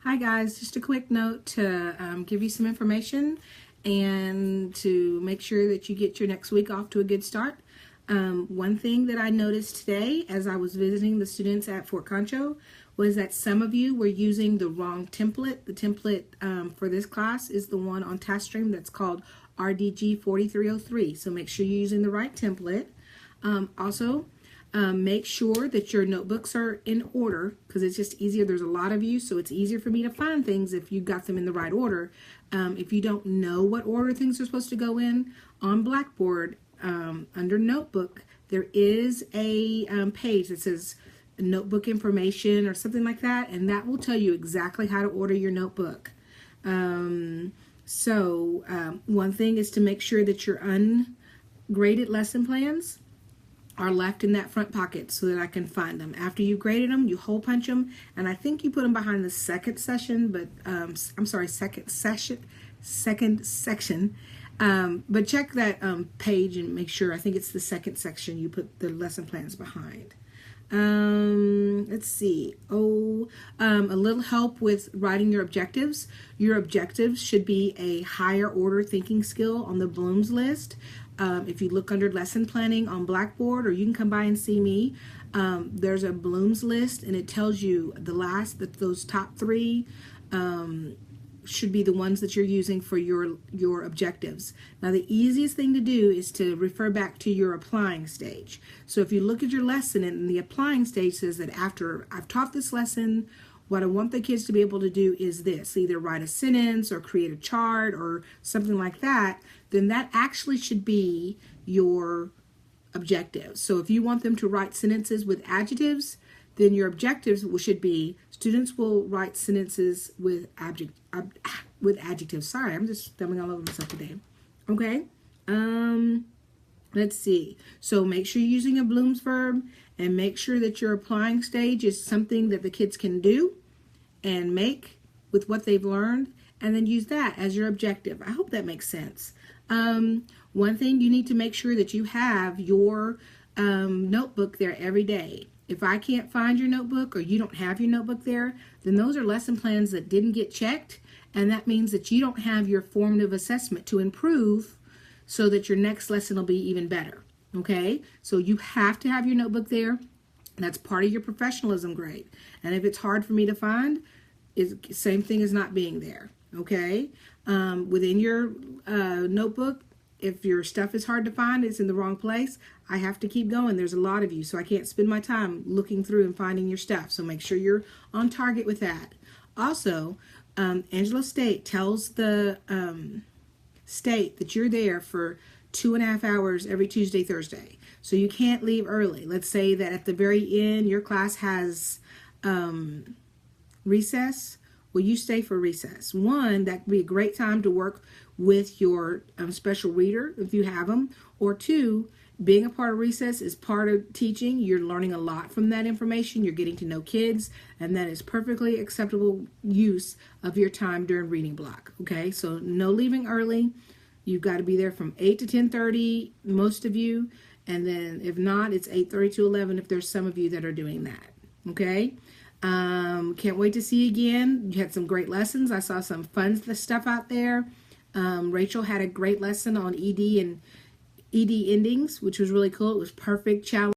Hi guys, just a quick note to give you some information and to make sure that you get your next week off to a good start. One thing that I noticed today as I was visiting the students at Fort Concho was that some of you were using the wrong template. The template for this class is the one on TaskStream that's called RDG 4303. So make sure you're using the right template. Also, make sure that your notebooks are in order because it's just easier. There's a lot of you, so it's easier for me to find things if you got them in the right order. If you don't know what order things are supposed to go in, on Blackboard, under Notebook, there is a page that says notebook information or something like that, and that will tell you exactly how to order your notebook. One thing is to make sure that your ungraded lesson plans are left in that front pocket so that I can find them. After you graded them, you hole punch them, and I think you put them behind the second section, but second section. But check that page and make sure. I think it's the second section you put the lesson plans behind. Let's see. A little help with writing your objectives. Your objectives should be a higher order thinking skill on the Bloom's list. If you look under lesson planning on Blackboard, or you can come by and see me, there's a Bloom's list, and it tells you those top three should be the ones that you're using for your objectives. Now, the easiest thing to do is to refer back to your applying stage. So if you look at your lesson, and the applying stage says that after I've taught this lesson, what I want the kids to be able to do is this: either write a sentence or create a chart or something like that. Then that actually should be your objective. So if you want them to write sentences with adjectives, then your objectives should be students will write sentences with adjectives. Sorry, I'm just stumbling all over myself today. Okay. Let's see. So make sure you're using a Bloom's verb, and make sure that your applying stage is something that the kids can do and make with what they've learned, and then use that as your objective. I hope that makes sense. One thing, you need to make sure that you have your notebook there every day. If I can't find your notebook, or you don't have your notebook there, then those are lesson plans that didn't get checked, and that means that you don't have your formative assessment to improve so that your next lesson will be even better. Okay? So you have to have your notebook there. That's part of your professionalism grade. And if it's hard for me to find, it's the same thing as not being there. Okay? Within your notebook, if your stuff is hard to find, it's in the wrong place, I have to keep going. There's a lot of you, so I can't spend my time looking through and finding your stuff. So make sure you're on target with that. Also, Angelo State tells the state that you're there for 2.5 hours every Tuesday, Thursday. So you can't leave early. Let's say that at the very end, your class has recess. Well, you stay for recess. One, that could be a great time to work with your special reader if you have them. Or two, being a part of recess is part of teaching. You're learning a lot from that information. You're getting to know kids, and that is perfectly acceptable use of your time during reading block. Okay, so no leaving early. You've got to be there from 8 to 10:30, most of you. And then if not, it's 8:30 to 11 if there's some of you that are doing that. Okay? Can't wait to see you again. You had some great lessons. I saw some fun stuff out there. Rachel had a great lesson on ED and ED endings, which was really cool. It was perfect challenge.